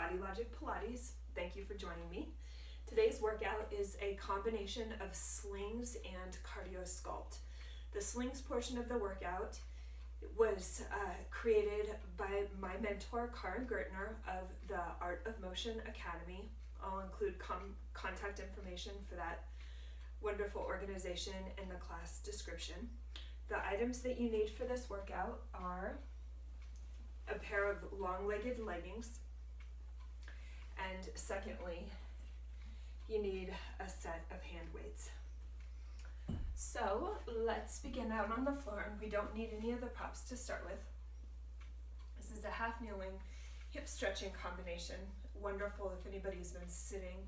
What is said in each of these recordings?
Body Logic Pilates. Thank you for joining me. Today's workout is a combination of slings and cardio sculpt. The slings portion of the workout was created by my mentor, Karin Gertner of the Art of Motion Academy. I'll include contact information for that wonderful organization in the class description. The items that you need for this workout are a pair of long-legged leggings, and secondly, you need a set of hand weights. So let's begin out on the floor, and we don't need any of the props to start with. This is a half kneeling hip stretching combination. Wonderful if anybody's been sitting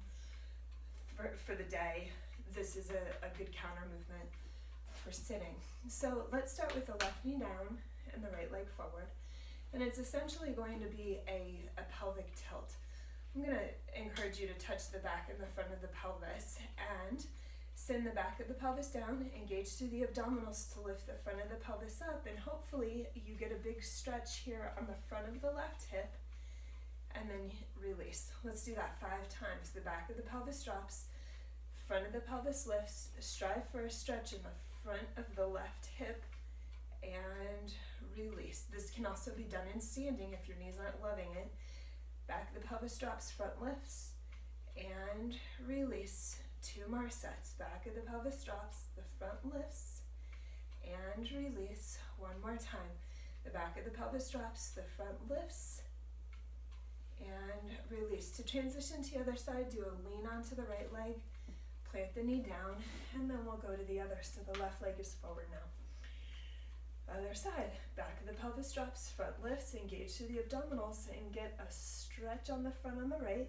for the day. This is a good counter movement for sitting. So let's start with the left knee down and the right leg forward. And it's essentially going to be a pelvic tilt. I'm going to encourage you to touch the back and the front of the pelvis and send the back of the pelvis down, engage through the abdominals to lift the front of the pelvis up, and hopefully you get a big stretch here on the front of the left hip, and then release. Let's do that 5 times. The back of the pelvis drops, front of the pelvis lifts, strive for a stretch in the front of the left hip, and release. This can also be done in standing if your knees aren't loving it. Back of the pelvis drops, front lifts, and release. 2 more sets. Back of the pelvis drops, the front lifts, and release. 1 more time. The back of the pelvis drops, the front lifts, and release. To transition to the other side, do a lean onto the right leg, plant the knee down, and then we'll go to the other. So the left leg is forward now. Other side, back of the pelvis drops, front lifts, engage through the abdominals, and get a stretch on the front on the right,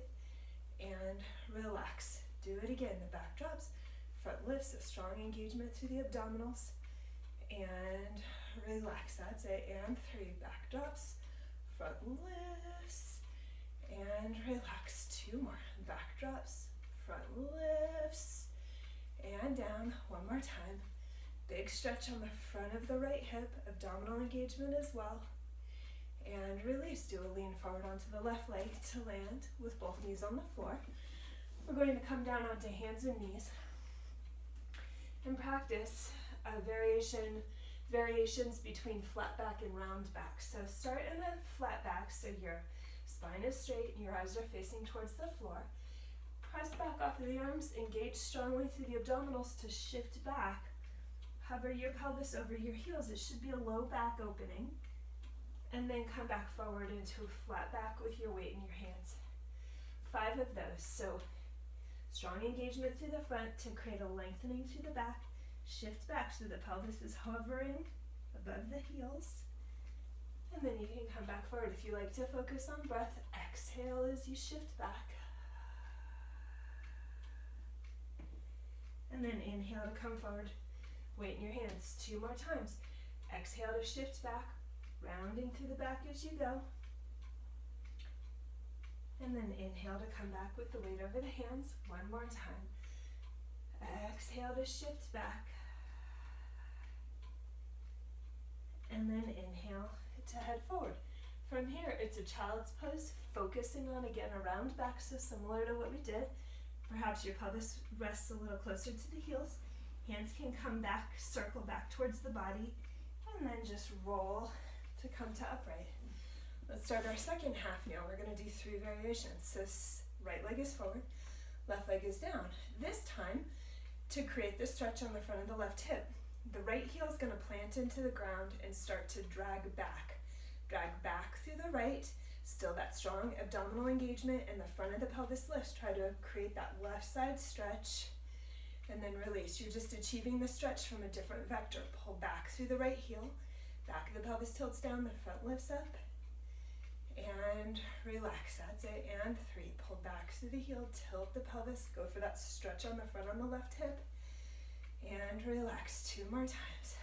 and relax. Do it again, the back drops, front lifts, a strong engagement through the abdominals, and relax. That's it, and 3, back drops, front lifts, and relax. 2 more, back drops, front lifts, and down. 1 more time. Big stretch on the front of the right hip, abdominal engagement as well. And release. Do a lean forward onto the left leg to land with both knees on the floor. We're going to come down onto hands and knees and practice variations between flat back and round back. So start in a flat back so your spine is straight and your eyes are facing towards the floor. Press back off of the arms, engage strongly through the abdominals to shift back. Hover your pelvis over your heels. It should be a low back opening. And then come back forward into a flat back with your weight in your hands. 5 of those. So strong engagement through the front to create a lengthening through the back. Shift back so the pelvis is hovering above the heels. And then you can come back forward. If you like to focus on breath, exhale as you shift back. And then inhale to come forward. Weight in your hands. 2 more times. Exhale to shift back, rounding through the back as you go. And then inhale to come back with the weight over the hands. 1 more time. Exhale to shift back. And then inhale to head forward. From here, it's a child's pose, focusing on, again, a round back, so similar to what we did. Perhaps your pelvis rests a little closer to the heels. Hands can come back, circle back towards the body, and then just roll to come to upright. Let's start our second half kneel. We're going to do 3 variations. So right leg is forward, left leg is down. This time, to create the stretch on the front of the left hip, the right heel is going to plant into the ground and start to drag back. Drag back through the right, still that strong abdominal engagement, and the front of the pelvis lifts. Try to create that left side stretch. And then release. You're just achieving the stretch from a different vector. Pull back through the right heel. Back of the pelvis tilts down, the front lifts up. And relax. That's it. And 3. Pull back through the heel, tilt the pelvis. Go for that stretch on the front on the left hip. And relax. 2 more times.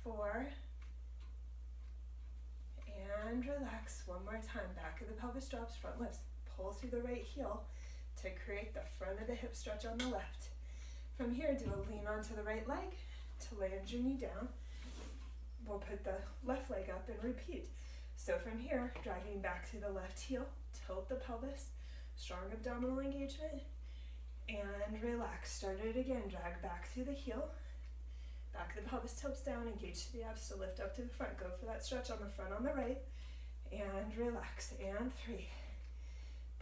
4. And relax. 1 more time. Back of the pelvis drops, front lifts. Pull through the right heel to create the front of the hip stretch on the left. From here, do a lean onto the right leg to land your knee down. We'll put the left leg up and repeat. So from here, dragging back through the left heel, tilt the pelvis, strong abdominal engagement, and relax. Start it again, drag back through the heel, back of the pelvis tilts down, engage the abs to lift up to the front. Go for that stretch on the front on the right, and relax, and 3.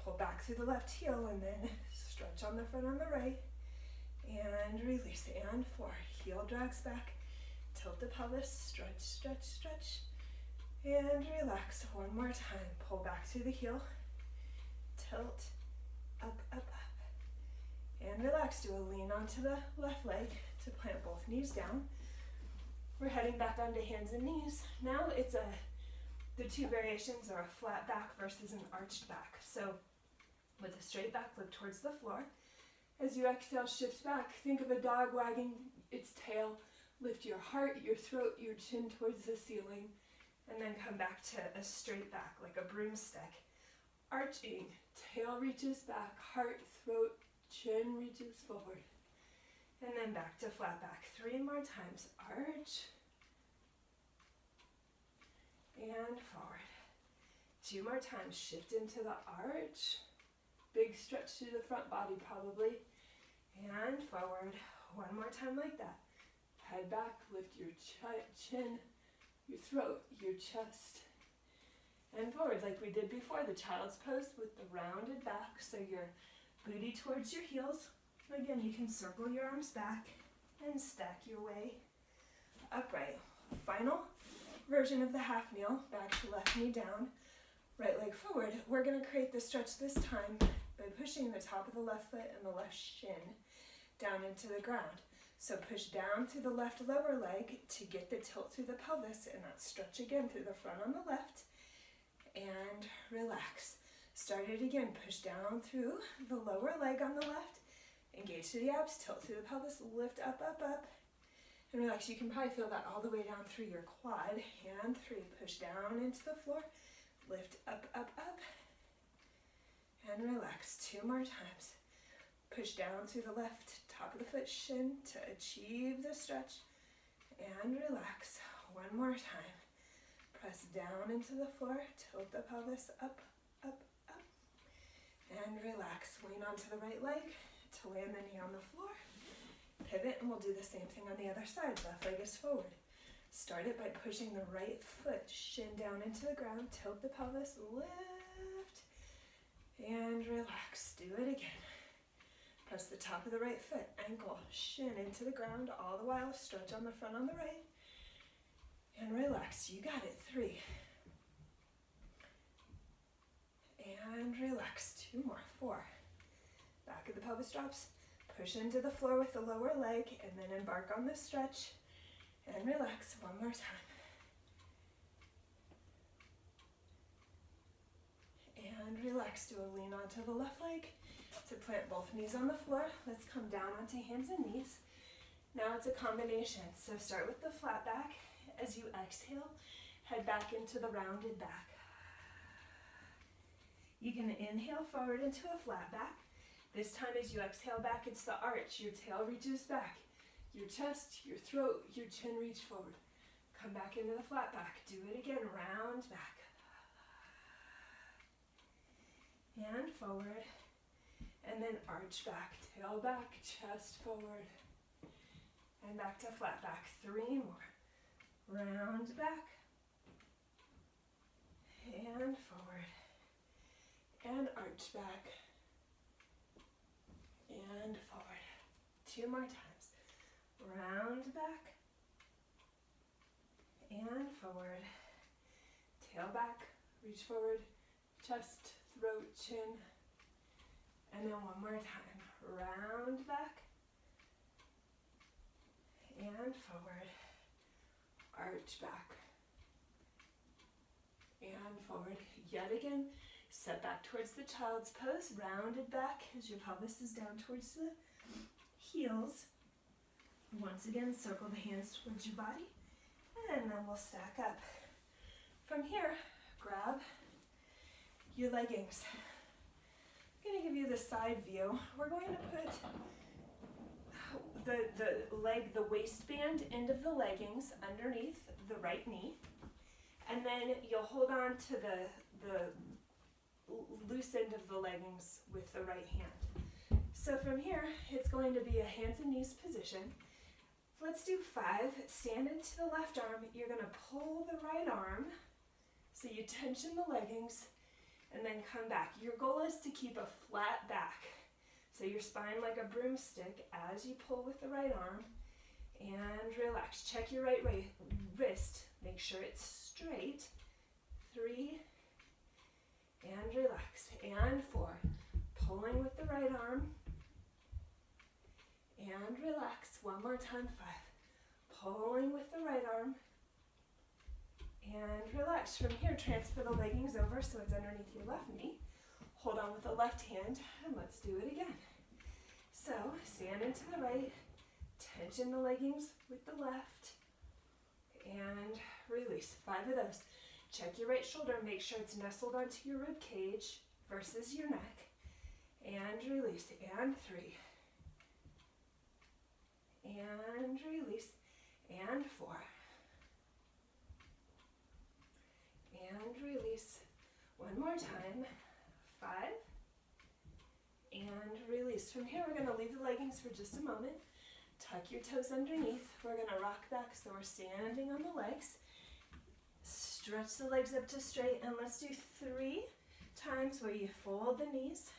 Pull back through the left heel, and then stretch on the front on the right, and release, and 4. Heel drags back, tilt the pelvis, stretch, stretch, stretch, and relax. One more time. Pull back through the heel, tilt, up, up, up, and relax. Do a lean onto the left leg to plant both knees down. We're heading back onto hands and knees. Now the two variations are a flat back versus an arched back. So with a straight back, look towards the floor. As you exhale, shift back. Think of a dog wagging its tail. Lift your heart, your throat, your chin towards the ceiling, and then come back to a straight back, like a broomstick. Arching, tail reaches back, heart, throat, chin reaches forward. And then back to flat back. 3 more times. Arch, and forward. 2 more times. Shift into the arch. Big stretch through the front body probably. And forward. 1 more time like that. Head back, lift your chin, your throat, your chest, and forward like we did before, the child's pose with the rounded back, so your booty towards your heels. Again, you can circle your arms back and stack your way upright. Final version of the half kneel, back to left knee down, right leg forward. We're going to create the stretch this time by pushing the top of the left foot and the left shin down into the ground. So push down through the left lower leg to get the tilt through the pelvis, and that stretch again through the front on the left, and relax. Start it again, push down through the lower leg on the left, engage through the abs, tilt through the pelvis, lift up, up, up, and relax. You can probably feel that all the way down through your quad. And 3, push down into the floor, lift up, up, up, and relax. 2 more times. Push down through the left top of the foot shin to achieve the stretch, and relax. 1 more time. Press down into the floor, tilt the pelvis up, up, up, and relax. Lean onto the right leg to land the knee on the floor. Pivot, and we'll do the same thing on the other side. Left leg is forward. Start it by pushing the right foot shin down into the ground, tilt the pelvis, lift, and relax. Do it again. Press the top of the right foot, ankle, shin into the ground, all the while stretch on the front on the right, and relax. You got it. 3. And relax. 2 more. 4. Back of the pelvis drops. Push into the floor with the lower leg, and then embark on the stretch, and relax. 1 more time. And relax. Do a lean onto the left leg to plant both knees on the floor. Let's come down onto hands and knees. Now it's a combination. So start with the flat back. As you exhale, head back into the rounded back. You can inhale forward into a flat back. This time as you exhale back, it's the arch. Your tail reaches back. Your chest, your throat, your chin reach forward. Come back into the flat back. Do it again. Round back. And forward. And then arch back, tail back, chest forward, and back to flat back. 3 more. Round back, and forward, and arch back, and forward. 2 more times. Round back, and forward, tail back, reach forward, chest, throat, chin, and then 1 more time. Round back, and forward, arch back, and forward. Yet again, set back towards the child's pose, rounded back as your pelvis is down towards the heels. Once again, circle the hands towards your body, and then we'll stack up. From here, grab your leggings. I'm going to give you the side view. We're going to put the waistband end of the leggings underneath the right knee. And then you'll hold on to the loose end of the leggings with the right hand. So from here, it's going to be a hands and knees position. Let's do 5. Stand into the left arm. You're going to pull the right arm. So you tension the leggings and then come back. Your goal is to keep a flat back. So your spine like a broomstick as you pull with the right arm. And relax. Check your right wrist. Make sure it's straight. 3. And relax. And 4. Pulling with the right arm. And relax. One more time. 5. Pulling with the right arm. And relax. From here, transfer the leggings over so it's underneath your left knee. Hold on with the left hand, and let's do it again. So, stand into the right, tension the leggings with the left, and release. 5 of those. Check your right shoulder, make sure it's nestled onto your rib cage versus your neck, and release. And 3. And release. And 4. And release. One more time. 5. And release. From here, we're going to leave the leggings for just a moment. Tuck your toes underneath. We're going to rock back so we're standing on the legs. Stretch the legs up to straight, and let's do 3 times where you fold the knees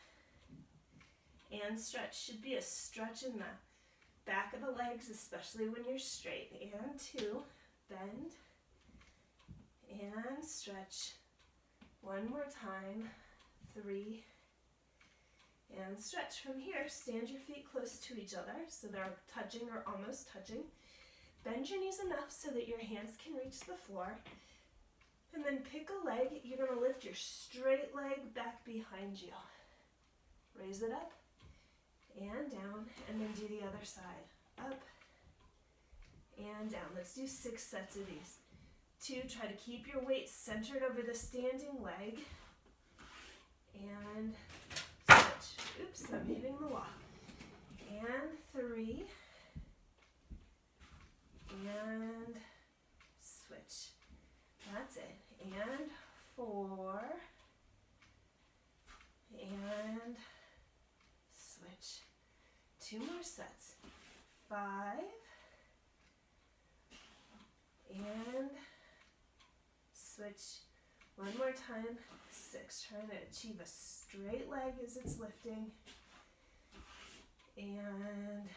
and stretch. Should be a stretch in the back of the legs, especially when you're straight. And 2, bend and stretch. One more time. 3 and stretch. From here, stand your feet close to each other so they're touching or almost touching. Bend your knees enough so that your hands can reach the floor. And then pick a leg. You're going to lift your straight leg back behind you. Raise it up and down, and then do the other side. Up and down. Let's do 6 sets of these. 2, try to keep your weight centered over the standing leg. And switch. Oops, I'm hitting the wall. And 3. And switch. That's it. And 4. And switch. 2 more sets. 5. And switch. One more time. 6. Trying to achieve a straight leg as it's lifting. And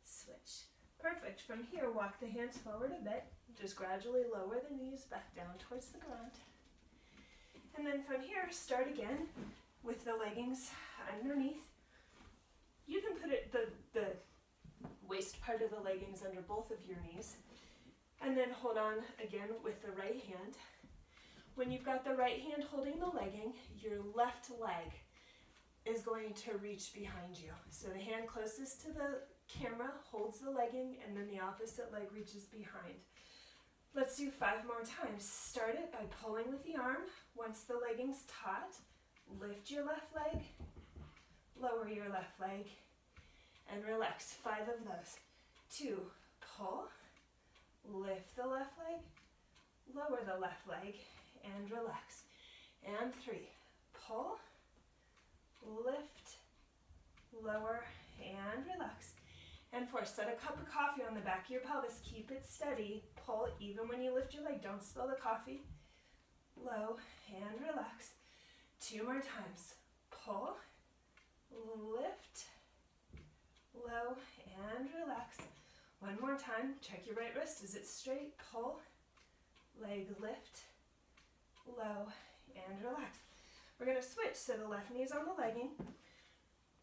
switch. Perfect. From here, walk the hands forward a bit. Just gradually lower the knees back down towards the ground. And then from here, start again with the leggings underneath. You can put it the waist part of the leggings under both of your knees. And then hold on again with the right hand. When you've got the right hand holding the legging, your left leg is going to reach behind you. So the hand closest to the camera holds the legging, and then the opposite leg reaches behind. Let's do 5 more times. Start it by pulling with the arm. Once the legging's taut, lift your left leg, lower your left leg, and relax. 5 of those. 2, pull, lift the left leg, lower the left leg, and relax. And 3, pull, lift, lower, and relax. And 4, set a cup of coffee on the back of your pelvis. Keep it steady. Pull even when you lift your leg. Don't spill the coffee. Low and relax. 2 more times. Pull, lift, low, and relax. 1 more time. Check your right wrist. Is it straight? Pull, leg lift, low, and relax. We're going to switch. So the left knee is on the legging.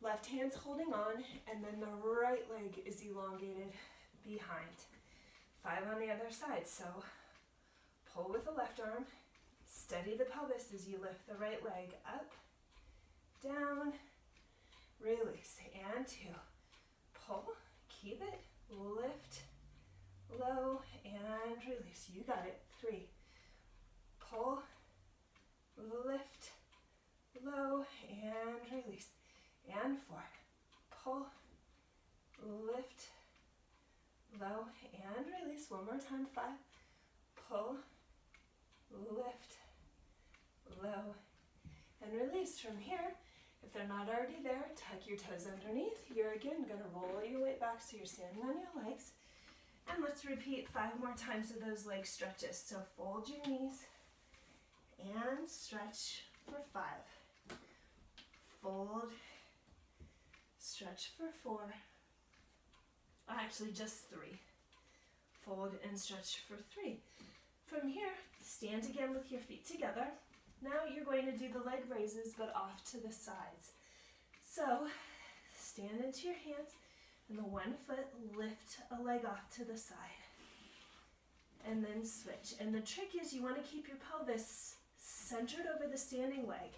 Left hand's holding on, and then the right leg is elongated behind. 5 on the other side. So pull with the left arm, steady the pelvis as you lift the right leg up, down, release, and 2. Pull, keep it, lift, low, and release. You got it. 3. Pull, lift, low, and release. And 4. Pull, lift, low, and release. 1 more time. 5. Pull, lift, low, and release. From here, if they're not already there, tuck your toes underneath. You're again gonna roll your weight back so you're standing on your legs. And let's repeat 5 more times of those leg stretches. So fold your knees and stretch for 5. Fold, stretch for 4. Actually, just 3. Fold and stretch for 3. From here, stand again with your feet together. Now you're going to do the leg raises, but off to the sides. So stand into your hands, and the one foot, lift a leg off to the side. And then switch. And the trick is you want to keep your pelvis centered over the standing leg.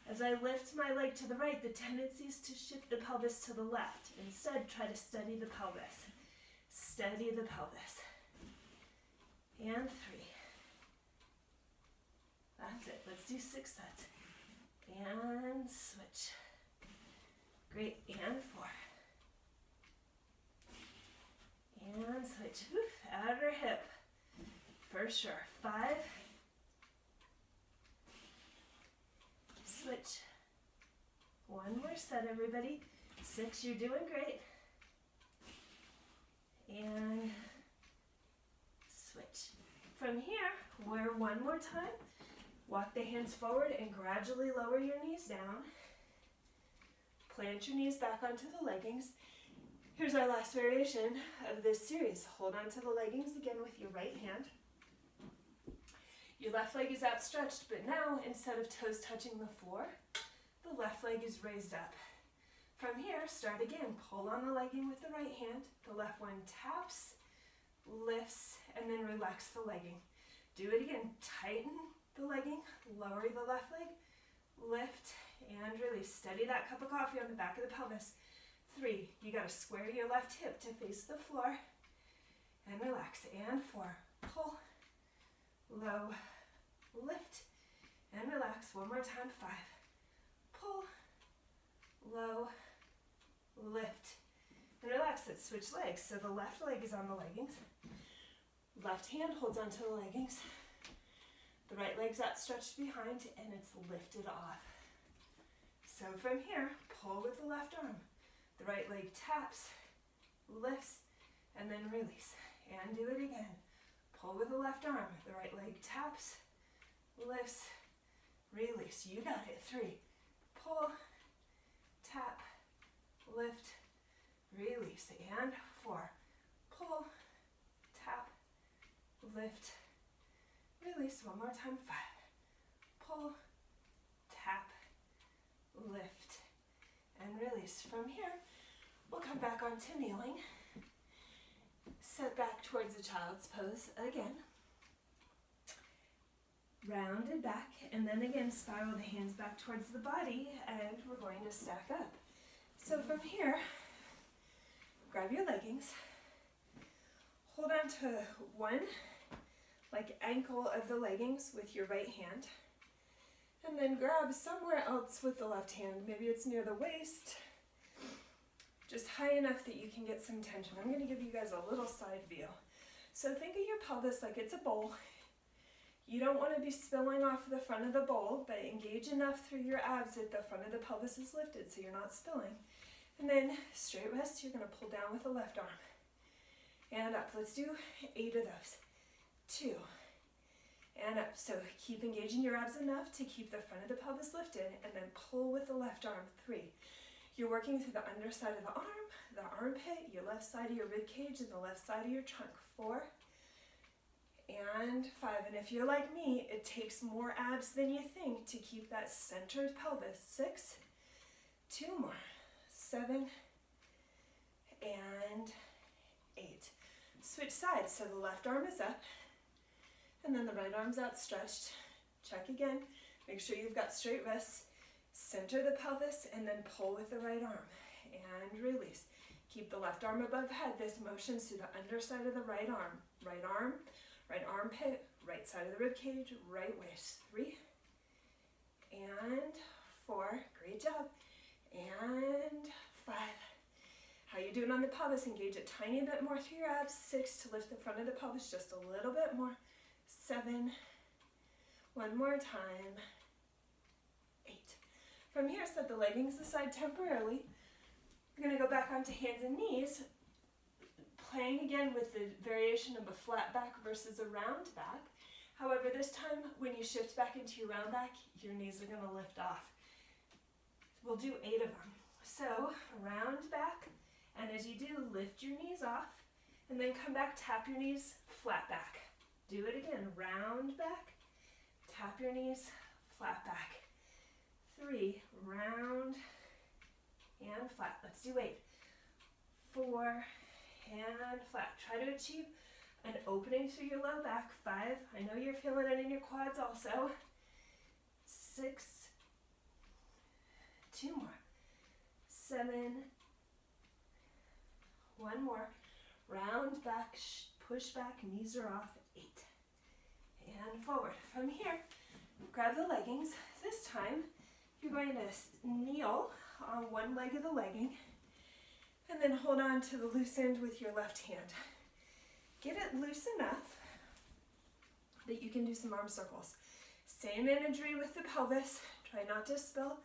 As I lift my leg to the right, the tendency is to shift the pelvis to the left. Instead, try to steady the pelvis. Steady the pelvis. And 3. That's it. Let's do 6 sets. And switch. Great. And 4. And switch. Oof. Outer hip. For sure. 5. Switch. 1 more set, everybody. 6. You're doing great. And switch. From here, we're 1 more time. Walk the hands forward and gradually lower your knees down. Plant your knees back onto the leggings. Here's our last variation of this series. Hold on to the leggings again with your right hand. Your left leg is outstretched, but now instead of toes touching the floor, the left leg is raised up. From here, start again. Pull on the legging with the right hand. The left one taps, lifts, and then relax the legging. Do it again. Tighten the legging, lower the left leg, lift, and release. Steady that cup of coffee on the back of the pelvis. 3. You got to square your left hip to face the floor, and relax. And 4. Pull, low, lift, and relax. 1 more time. 5. Pull, low, lift, and relax. Let's switch legs. So the left leg is on the leggings. Left hand holds onto the leggings. The right leg's outstretched behind, and it's lifted off. So from here, pull with the left arm. The right leg taps, lifts, and then release. And do it again. Pull with the left arm. The right leg taps, lifts, release. You got it. 3. Pull, tap, lift, release. And 4. Pull, tap, lift, release. 1 more time. 5. Pull, tap, lift, and release. From here, we'll come back onto kneeling. Set back towards a child's pose again. Rounded back, and then again spiral the hands back towards the body, and we're going to stack up. So from here, grab your leggings. Hold on to one ankle of the leggings with your right hand, and then grab somewhere else with the left hand. Maybe it's near the waist, just high enough that you can get some tension. I'm going to give you guys a little side view. So think of your pelvis like it's a bowl. You don't want to be spilling off the front of the bowl, but engage enough through your abs that the front of the pelvis is lifted so you're not spilling. And then straight wrist, you're going to pull down with the left arm. And up. Let's do 8 of those. 2. And up. So keep engaging your abs enough to keep the front of the pelvis lifted, and then pull with the left arm. 3. You're working through the underside of the arm, the armpit, your left side of your rib cage, and the left side of your trunk. 4. And 5. And if you're like me, it takes more abs than you think to keep that centered pelvis. 6. 2 more. 7. And 8. Switch sides. So the left arm is up, and then the right arm's outstretched. Check again. Make sure you've got straight wrists. Center the pelvis, and then pull with the right arm. And release. Keep the left arm above head. This motion's through the underside of the right arm. Right arm, right armpit, right side of the rib cage, right waist. 3. And 4. Great job. And 5. How you doing on the pelvis? Engage a tiny bit more through your abs. 6 to lift the front of the pelvis just a little bit more. 7. One more time. 8. From here, set the leggings aside temporarily. We're going to go back onto hands and knees, playing again with the variation of a flat back versus a round back. However, this time, when you shift back into your round back, your knees are going to lift off. We'll do 8 of them. So, round back, and as you do, lift your knees off, and then come back, tap your knees, flat back. Do it again, round back, tap your knees, flat back. 3, round and flat. Let's do 8. 4 and flat. Try to achieve an opening through your low back. 5, I know you're feeling it in your quads also. 6, 2 more. 7, 1 more. Round back, push back, knees are off. 8. And forward. From here, grab the leggings. This time, you're going to kneel on one leg of the legging and then hold on to the loose end with your left hand. Get it loose enough that you can do some arm circles. Same imagery with the pelvis. Try not to spill.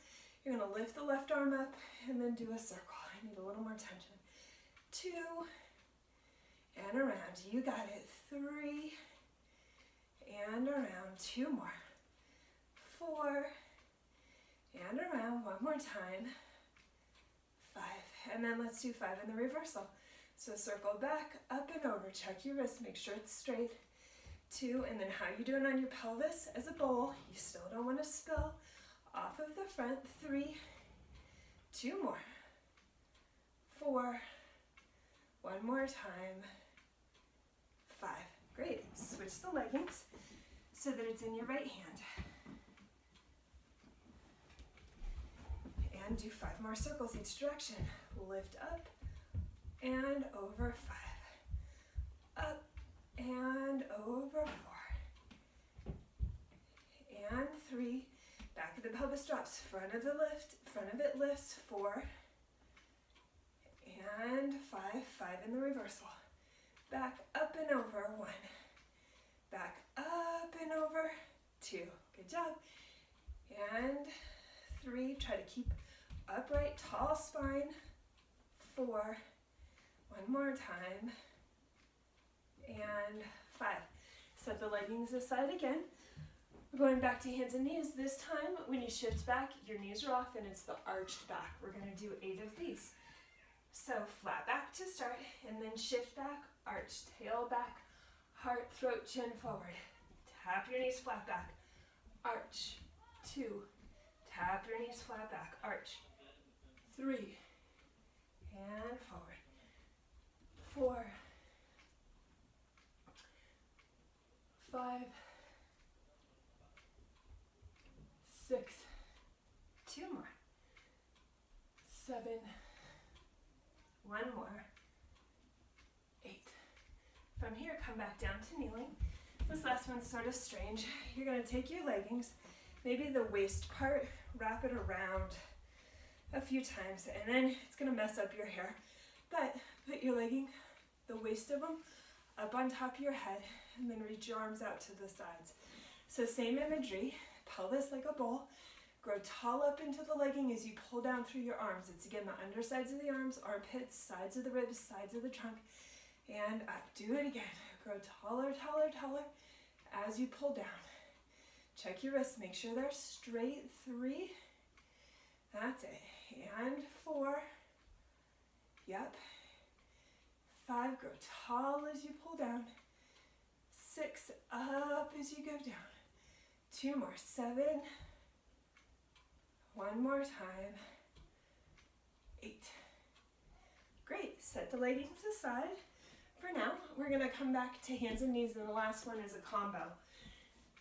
You're going to lift the left arm up and then do a circle. I need a little more tension. 2 and around. You got it. 3 and around. 2 more. 4 and around. 1 more time. 5. And then let's do 5 in the reversal. So circle back, up and over. Check your wrist. Make sure it's straight. 2. And then how you doing on your pelvis as a bowl. You still don't want to spill off of the front. 3. 2 more. 4. 1 more time. 5. Great. Switch the leggings so that it's in your right hand. And do 5 more circles each direction. Lift up and over. 5. Up and over. 4. And 3. Back of the pelvis drops. Front of it lifts. 4. And 5. 5 in the reversal. Back up and over. 1. Back up and over. 2. Good job. And 3. Try to keep upright, tall spine. 4. 1 more time. And 5. Set the leggings aside again. We're going back to hands and knees. This time, when you shift back, your knees are off and it's the arched back. We're going to do 8 of these. So flat back to start, and then shift back, arch, tail back, heart, throat, chin forward. Tap your knees flat back, arch. 2. Tap your knees flat back, arch. 3. And forward. 4. 5. 6. 2 more. 7. 1 more. 8. From here, come back down to kneeling. This last one's sort of strange. You're going to take your leggings, maybe the waist part, wrap it around a few times, and then it's going to mess up your hair. But put your legging, the waist of them, up on top of your head, and then reach your arms out to the sides. So same imagery, pelvis like a bowl. Grow tall up into the legging as you pull down through your arms. It's again the undersides of the arms, armpits, sides of the ribs, sides of the trunk, and up. Do it again. Grow taller, taller, taller as you pull down. Check your wrists. Make sure they're straight. 3. That's it. And 4. Yep. 5. Grow tall as you pull down. 6. Up as you go down. 2 more. 7. 1 more time. 8. Great. Set the leggings aside. For now, we're going to come back to hands and knees, and the last one is a combo.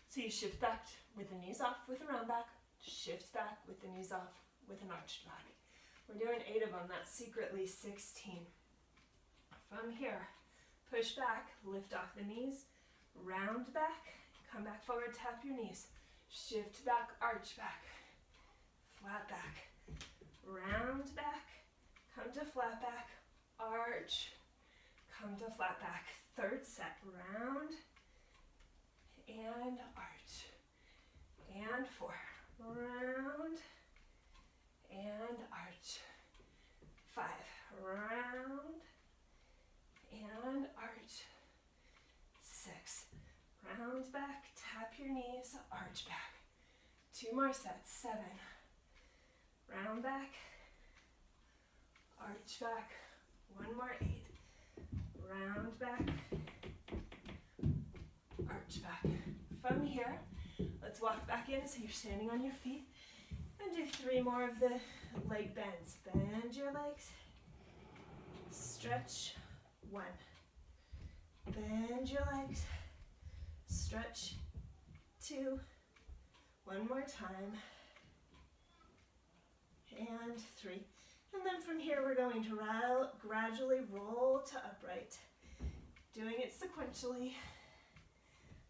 So you shift back with the knees off with a round back, shift back with the knees off with an arched back. We're doing 8 of them. That's secretly 16. From here, push back, lift off the knees, round back, come back forward, tap your knees, shift back, arch back. Flat back, round back, come to flat back, arch, come to flat back. Third set, round and arch. and 4. Round and arch. 5. Round and arch. 6. Round back, tap your knees, arch back. 2 more sets. 7. Round back, arch back. 1 more. 8. Round back, arch back. From here, let's walk back in so you're standing on your feet and do 3 more of the leg bends. Bend your legs, stretch. 1. Bend your legs, stretch. 2. 1 more time. And 3. And then from here, we're going to gradually roll to upright. Doing it sequentially.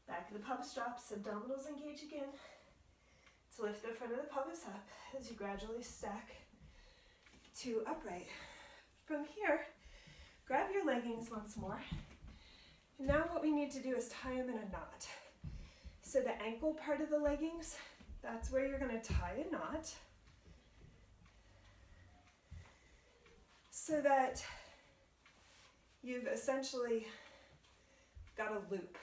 Back of the pelvis drops, abdominals engage again. To lift the front of the pelvis up as you gradually stack to upright. From here, grab your leggings once more. And now what we need to do is tie them in a knot. So the ankle part of the leggings, that's where you're going to tie a knot. So that you've essentially got a loop.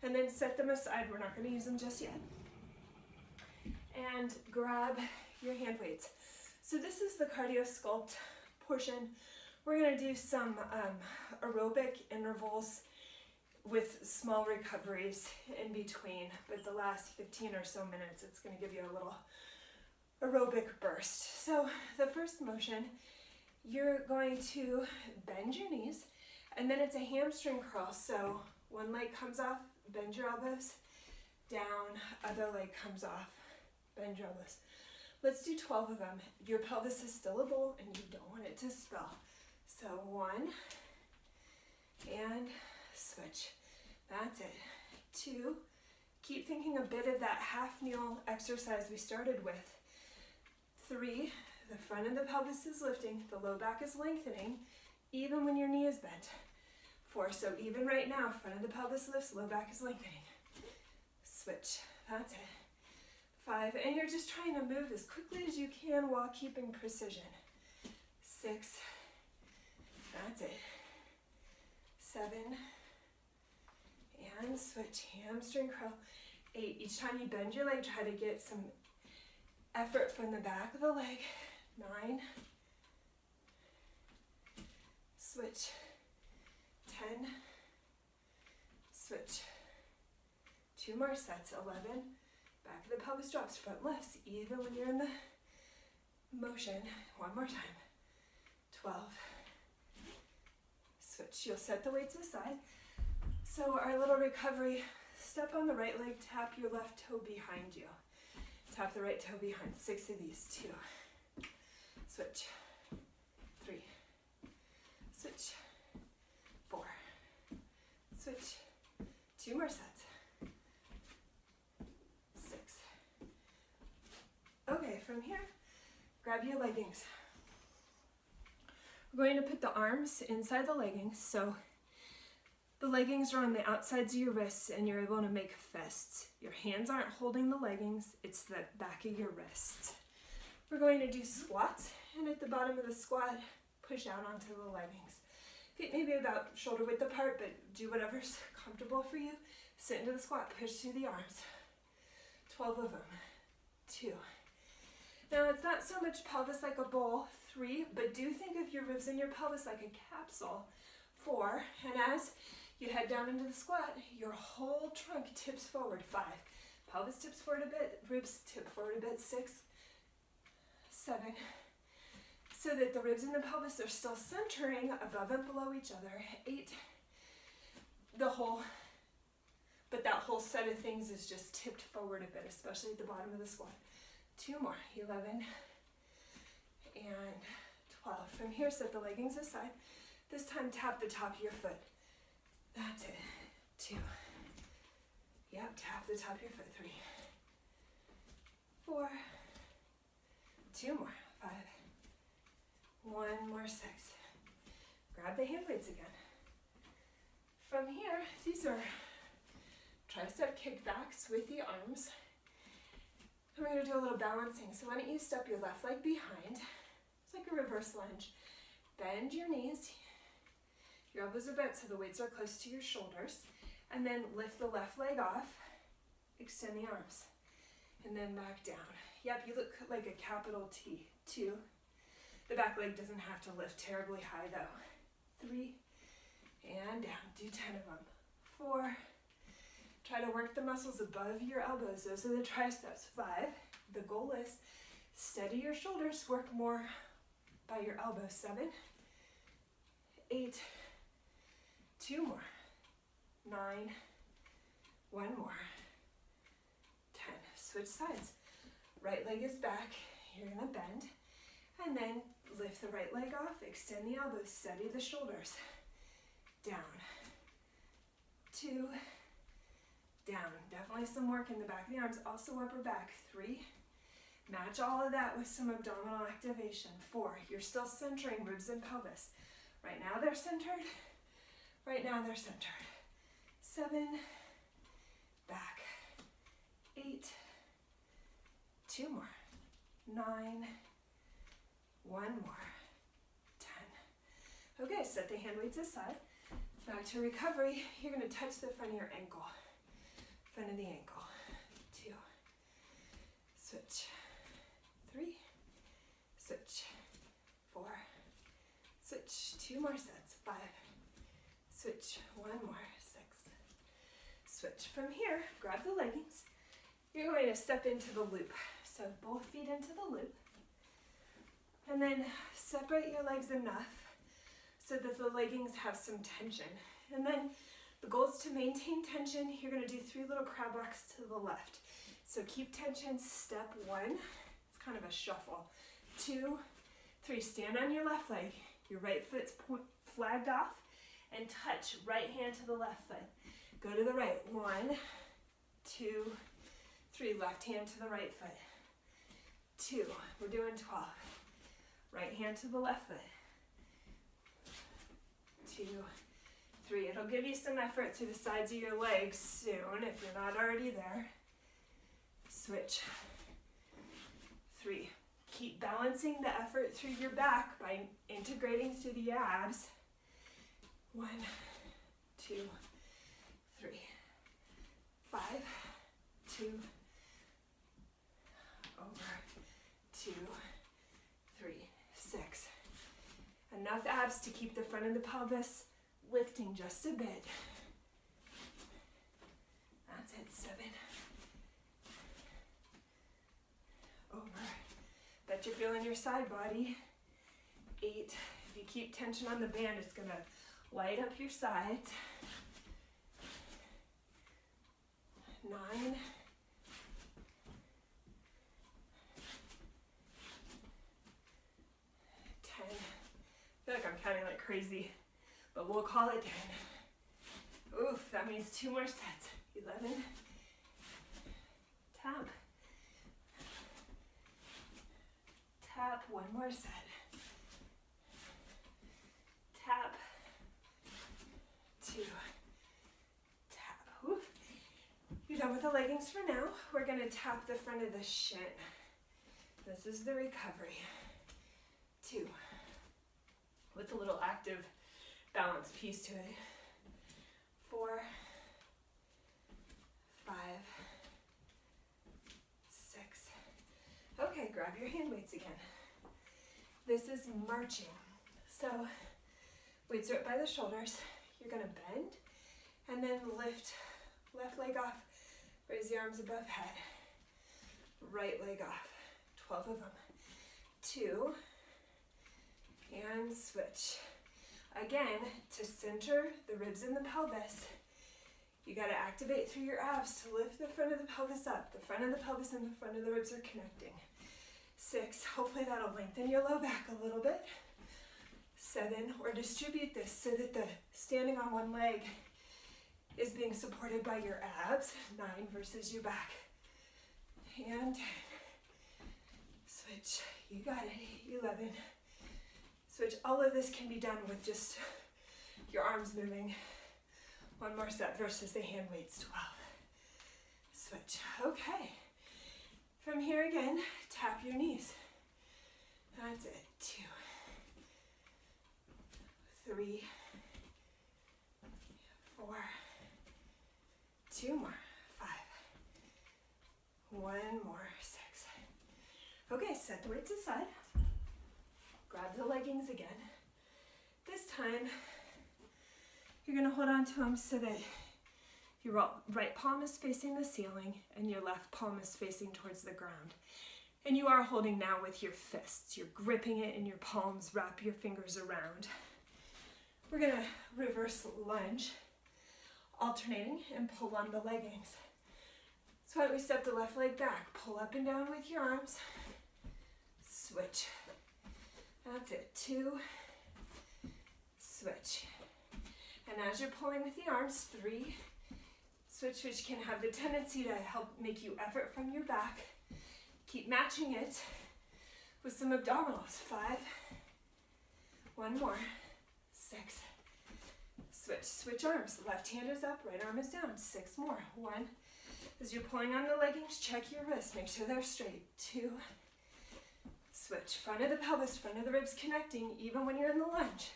And then set them aside. We're not going to use them just yet. And grab your hand weights. So this is the Cardio Sculpt portion. We're going to do some aerobic intervals with small recoveries in between. But the last 15 or so minutes, it's going to give you a little aerobic burst. So the first motion, you're going to bend your knees, and then it's a hamstring curl. So one leg comes off, bend your elbows, down, other leg comes off, bend your elbows. Let's do 12 of them. Your pelvis is still a bowl and you don't want it to spill. So 1, and switch. That's it. 2, keep thinking a bit of that half kneel exercise we started with. 3, the front of the pelvis is lifting, the low back is lengthening, even when your knee is bent. 4, so even right now, front of the pelvis lifts, low back is lengthening. Switch, that's it. 5, and you're just trying to move as quickly as you can while keeping precision. 6, that's it. 7, and switch, hamstring curl. 8, each time you bend your leg, try to get some effort from the back of the leg. 9, switch. 10, switch. 2 more sets. 11, back of the pelvis drops, front lifts, even when you're in the motion. 1 more time. 12, switch. You'll set the weights aside. So our little recovery, step on the right leg, tap your left toe behind you. Tap the right toe behind. 6 of these. 2, switch. 3, switch. 4, switch. 2 more sets. 6. Okay, from here, grab your leggings. We're going to put the arms inside the leggings, so the leggings are on the outsides of your wrists and you're able to make fists. Your hands aren't holding the leggings, it's the back of your wrists. We're going to do squats, and at the bottom of the squat, push out onto the leggings. Feet maybe about shoulder width apart, but do whatever's comfortable for you. Sit into the squat, push through the arms. 12 of them. 2. Now it's not so much pelvis like a bowl. 3, but do think of your ribs and your pelvis like a capsule. 4, and as you head down into the squat, your whole trunk tips forward. 5, pelvis tips forward a bit, ribs tip forward a bit. 6, 7, so that the ribs and the pelvis are still centering above and below each other. 8, but that whole set of things is just tipped forward a bit, especially at the bottom of the squat. 2 more. 11 and 12. From here, set the leggings aside. This time, tap the top of your foot. That's it. 2. Yep, tap the top of your foot. 3, 4, 2 more. 5, 1 more. 6. Grab the hand weights again. From here, these are tricep kickbacks with the arms. And we're going to do a little balancing. So why don't you step your left leg behind. It's like a reverse lunge. Bend your knees. Your elbows are bent so the weights are close to your shoulders. And then lift the left leg off. Extend the arms. And then back down. Yep, you look like a capital T. 2. The back leg doesn't have to lift terribly high though. 3. And down. Do 10 of them. 4. Try to work the muscles above your elbows. Those are the triceps. 5. The goal is steady your shoulders. Work more by your elbows. 7. 8. 2 more. 9. 1 more. 10. Switch sides. Right leg is back. You're going to bend. And then lift the right leg off. Extend the elbows. Steady the shoulders. Down. 2. Down. Definitely some work in the back of the arms. Also upper back. 3. Match all of that with some abdominal activation. 4. You're still centering ribs and pelvis. Right now they're centered. Right now they're centered. 7. Back. 8. 2 more. 9. 1 more. 10. Okay, set the hand weights aside. Back to recovery. You're going to touch the front of your ankle. Front of the ankle. 2. Switch. 3. Switch. 4. Switch. 2 more sets. 5. Switch. 1 more. 6. Switch. From here, grab the leggings. You're going to step into the loop. So both feet into the loop. And then separate your legs enough so that the leggings have some tension. And then the goal is to maintain tension. You're going to do 3 little crab walks to the left. So keep tension. Step 1. It's kind of a shuffle. 2, 3. Stand on your left leg. Your right foot's flagged off. And touch right hand to the left foot. Go to the right. 1, 2, 3. Left hand to the right foot. 2. We're doing 12. Right hand to the left foot. 2, 3. It'll give you some effort through the sides of your legs soon if you're not already there. Switch. 3. Keep balancing the effort through your back by integrating through the abs. 1, 2, 3. 5, 2. Over. 2, 3, 6. Enough abs to keep the front of the pelvis lifting just a bit. That's it. 7. Over. Bet you're feeling your side body. 8. If you keep tension on the band, it's going to light up your sides. 9. 10. I feel like I'm counting like crazy, but we'll call it 10. Oof, that means 2 more sets. 11. Tap. Tap. 1 more set. Tap. 2. Tap. Oof. You're done with the leggings for now. We're going to tap the front of the shin. This is the recovery. 2. With a little active balance piece to it. 4, 5, 6. Okay, grab your hand weights again. This is marching. So weights are up by the shoulders. You're going to bend and then lift left leg off. Raise the arms above head. Right leg off. 12 of them. 2. And switch. Again, to center the ribs and the pelvis, you got to activate through your abs to lift the front of the pelvis up. The front of the pelvis and the front of the ribs are connecting. 6, hopefully that'll lengthen your low back a little bit. 7, or distribute this so that the standing on one leg is being supported by your abs. 9 versus your back. And 10. Switch. You got it. 11. Switch. All of this can be done with just your arms moving. 1 more set versus the hand weights. 12. switch. Okay. From here again, tap your knees. That's it. 2, 3, 4, 2 more, 5, 1 more, 6. Okay, set the weights aside. Grab the leggings again. This time, you're gonna hold on to them so that your right palm is facing the ceiling and your left palm is facing towards the ground. And you are holding now with your fists. You're gripping it in your palms, wrap your fingers around. We're gonna reverse lunge, alternating and pull on the leggings. So why don't we step the left leg back, pull up and down with your arms, switch. That's it, 2, switch. And as you're pulling with the arms, 3, switch, which can have the tendency to help make you effort from your back. Keep matching it with some abdominals. 5, 1 more, 6, switch, switch arms. Left hand is up, right arm is down. 6 more, 1. As you're pulling on the leggings, check your wrists, make sure they're straight. 2, switch, front of the pelvis, front of the ribs connecting, even when you're in the lunge.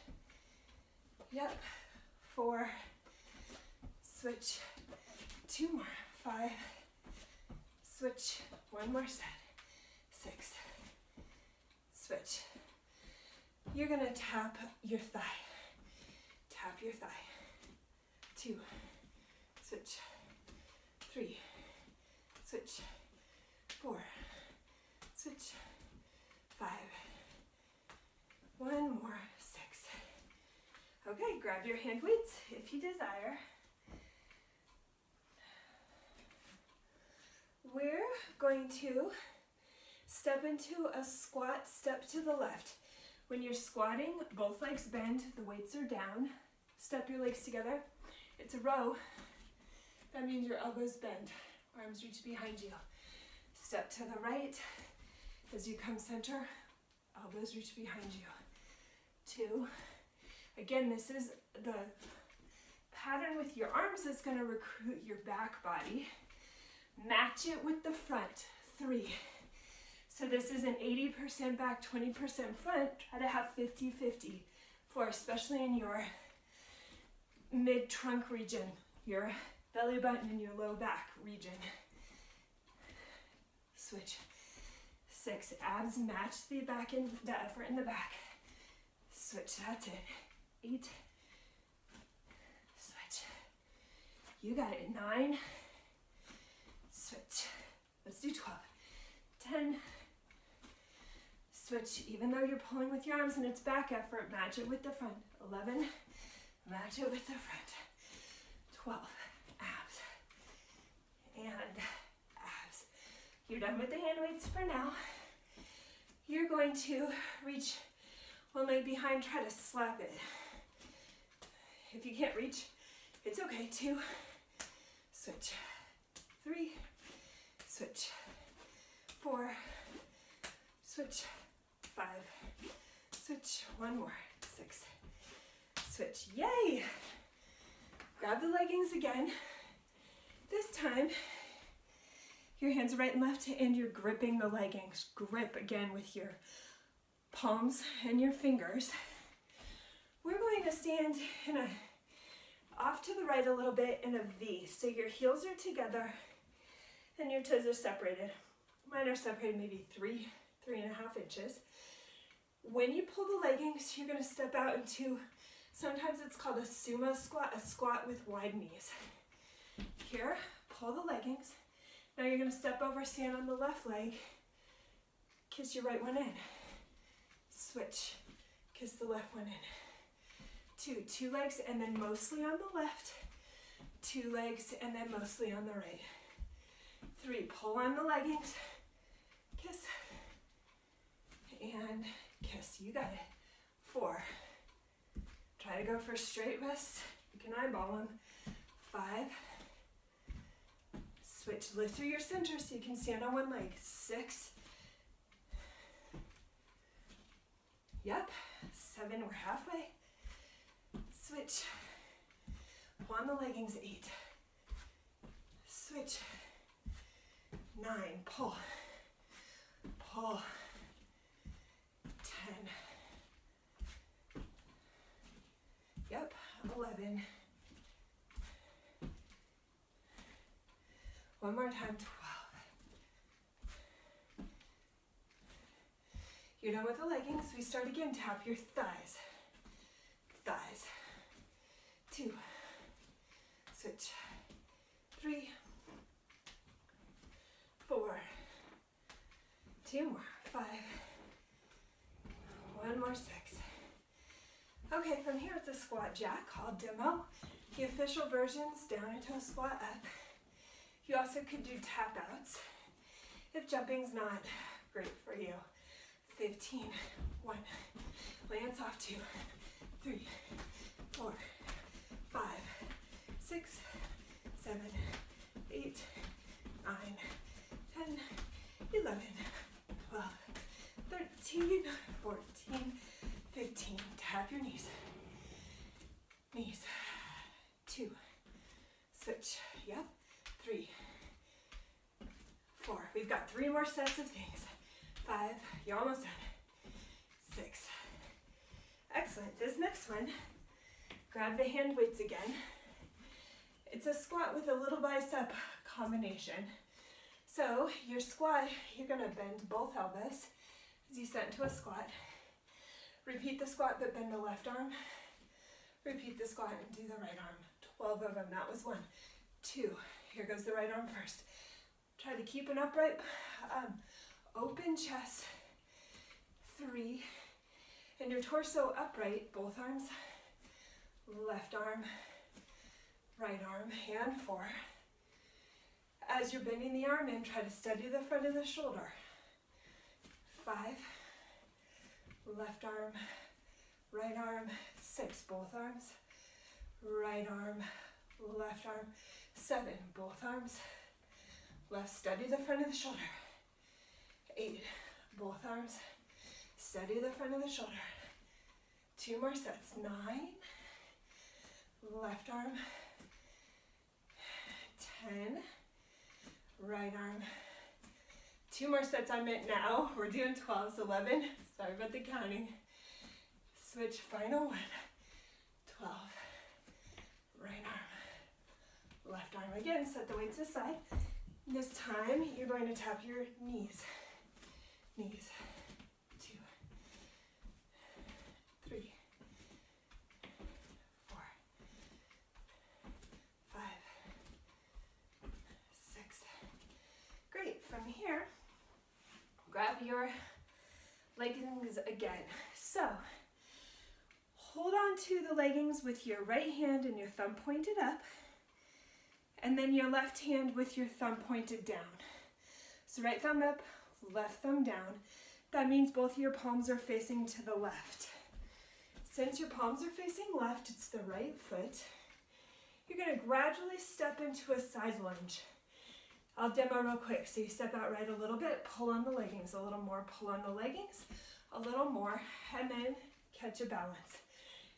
Yep, 4, switch, 2 more, 5, switch, 1 more set, 6, switch. You're gonna tap your thigh, tap your thigh, 2, switch, 3, switch, 4, switch, 5, 1 more, 6. Okay, grab your hand weights if you desire. We're going to step into a squat, step to the left. When you're squatting, both legs bend, the weights are down. Step your legs together. It's a row. That means your elbows bend, arms reach behind you. Step to the right. As you come center, elbows reach behind you. 2. Again, this is the pattern with your arms that's going to recruit your back body. Match it with the front. 3. So this is an 80% back, 20% front. Try to have 50-50 for especially in your mid-trunk region, your belly button and your low back region. Switch. 6. Abs match the back and the effort in the back. Switch. That's it. 8. Switch. You got it. 9. Switch. Let's do 12. 10. Switch. Even though you're pulling with your arms and it's back effort, match it with the front. 11. Match it with the front. 12. Abs. And abs. You're done with the hand weights for now. You're going to reach one leg behind, try to slap it. If you can't reach, it's okay. 2. Switch. 3. Switch. 4. Switch. 5. Switch. 1 more. 6. Switch. Yay! Grab the leggings again. This time, your hands are right and left and you're gripping the leggings. Grip again with your palms and your fingers. We're going to stand in a off to the right a little bit in a V. So your heels are together and your toes are separated. Mine are separated maybe 3.5 inches. When you pull the leggings, you're going to step out into, sometimes it's called a sumo squat, a squat with wide knees. Here, pull the leggings. Now you're going to step over, stand on the left leg, kiss your right one in. Switch, kiss the left one in. 2 legs and then mostly on the left. 2 legs and then mostly on the right. 3, pull on the leggings, kiss, and kiss. You got it. 4, try to go for straight wrists. You can eyeball them. 5, switch, lift through your center so you can stand on one leg. 6, yep, 7, we're halfway. Switch, pull on the leggings. 8, switch, 9, pull, pull, 10, yep, 11, one more time, 12. You're done with the leggings. We start again. Tap your thighs. Thighs. 2. Switch. 3. 4. 2 more. 5. 1 more. 6. Okay, from here it's a squat jack called demo. The official version's down into a squat up. You also could do tap outs if jumping's not great for you. 15, 1, lance off, 2, 3, 4, 5, 6, 7, 8, 9, 10, 11, 12, 13, 14, 15. Tap your knees. Knees. 2. Switch. Yep. 3, 4. We've got 3 more sets of things. 5. You're almost done. 6. Excellent. This next one, grab the hand weights again. It's a squat with a little bicep combination. So your squat, you're going to bend both elbows as you set into a squat. Repeat the squat, but bend the left arm. Repeat the squat and do the right arm. 12 of them. That was 1. 2. Here goes the right arm first. Try to keep an upright, open chest. 3. And your torso upright, both arms. Left arm, right arm, and 4. As you're bending the arm in, try to steady the front of the shoulder. 5. Left arm, right arm. 6. Both arms. Right arm, left arm. 7. Both arms. Left, steady the front of the shoulder. 8. Both arms. Steady the front of the shoulder. 2 more sets. 9. Left arm. 10. Right arm. 2 more sets on it now. We're doing 12s, 11. Sorry about the counting. Switch, final 1. 12. Right arm. Left arm again. Set the weights aside. This time, you're going to tap your knees. Knees. 2. 3. 4. 5. 6. Great. From here, grab your leggings again. So, hold on to the leggings with your right hand and your thumb pointed up, and then your left hand with your thumb pointed down. So right thumb up, left thumb down. That means both of your palms are facing to the left. Since your palms are facing left, it's the right foot. You're going to gradually step into a side lunge. I'll demo real quick. So you step out right a little bit, pull on the leggings, a little more, pull on the leggings, a little more, and then catch a balance.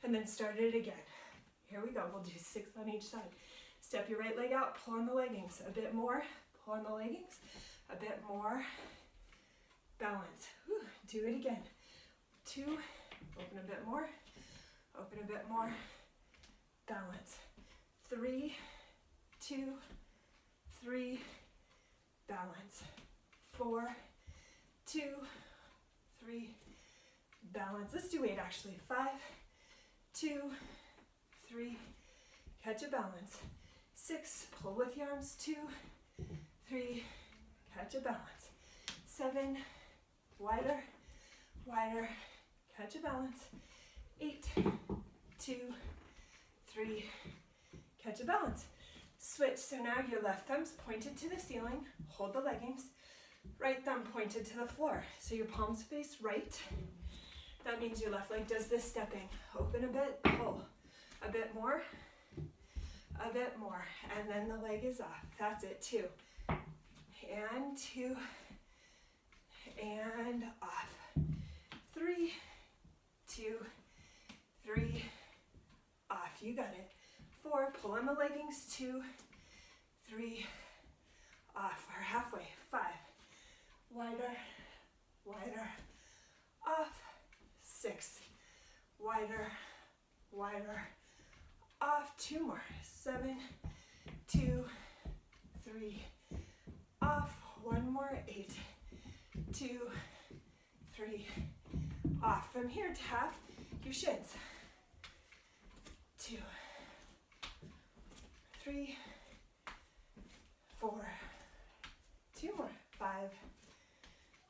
And then start it again. Here we go. We'll do 6 on each side. Step your right leg out, pull on the leggings. A bit more, pull on the leggings. A bit more, balance. Whew. Do it again. 2, open a bit more, open a bit more, balance. 3, 2, 3, balance. 4, 2, 3, balance. Let's do 8 actually. 5, 2, 3, catch a balance. 6, pull with your arms. 2, 3, catch a balance. 7, wider, wider, catch a balance. 8, 2, 3, catch a balance. Switch, so now your left thumb's pointed to the ceiling, hold the leggings, right thumb pointed to the floor. So your palms face right. That means your left leg does this stepping. Open a bit, pull. A bit more, and then the leg is off. That's it, 2. And 2, and off. 3, 2, 3, off. You got it. 4, pull on the leggings. 2, 3, off, or halfway. 5, wider, wider, off. 6, wider, wider, off. 2 more. 7, 2, 3, off. 1 more. 8, 2, 3, off. From here, tap your shins. 2, 3, 4, 2 more. 5,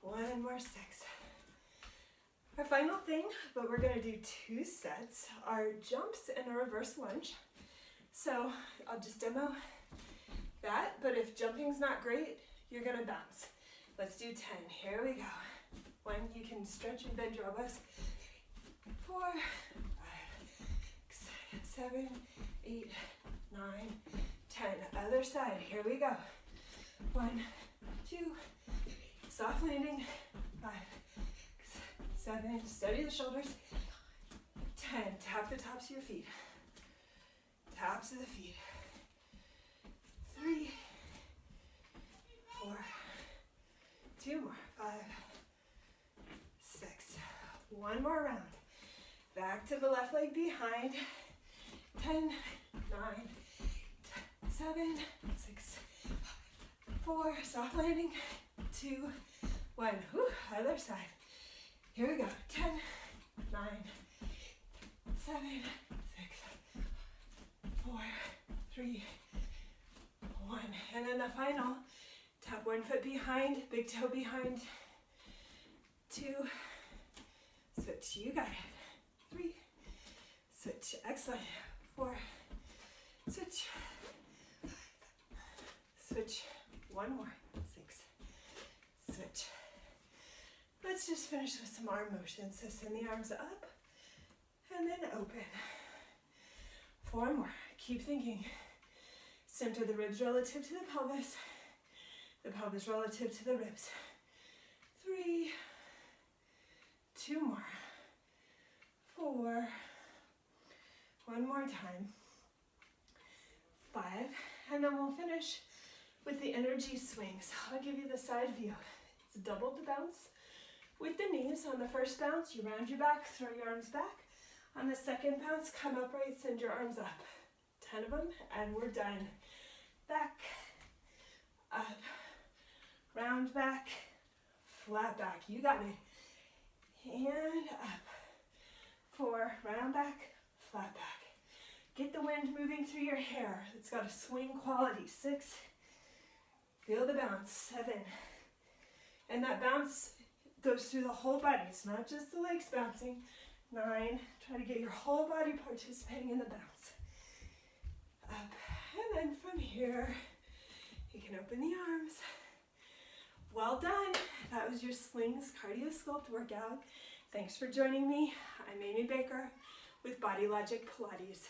1 more. 6. Our final thing, but we're going to do 2 sets, are jumps and a reverse lunge. So I'll just demo that, but if jumping's not great, you're going to bounce. Let's do 10. Here we go. 1, you can stretch and bend your elbows. 4, 5, 6, 7, 8, 9, 10. Other side. Here we go. 1, 2, soft landing. 5, 6, 7. Steady the shoulders. 10. Tap the tops of your feet. Tops of the feet. 3, 4, 2 more. 5, 6. 1 more round. Back to the left leg behind. 10, 9, 7, 6, 4. Soft landing. 2, 1. Whew, other side. Here we go. 10, 9, 7, 6, 4, 3, 1. And then the final. Tap 1 foot behind, big toe behind. 2, switch, you got it. 3, switch, excellent. 4, switch, 5, switch, 1 more. 6, switch. Let's just finish with some arm motions. So send the arms up and then open. 4 more. Keep thinking. Center the ribs relative to the pelvis relative to the ribs. 3, 2 more. 4, 1 more time. 5, and then we'll finish with the energy swings. I'll give you the side view. It's double the bounce with the knees. On the first bounce, you round your back, throw your arms back. On the second bounce, come upright, send your arms up. 10 of them, and we're done. Back, up, round back, flat back. You got it. And up. 4, round back, flat back. Get the wind moving through your hair. It's got a swing quality. 6, feel the bounce. 7, and that bounce goes through the whole body. It's not just the legs bouncing. 9, try to get your whole body participating in the bounce. Up, and then from here, you can open the arms. Well done. That was your Slings Cardio Sculpt workout. Thanks for joining me. I'm Amy Baker with Body Logic Pilates.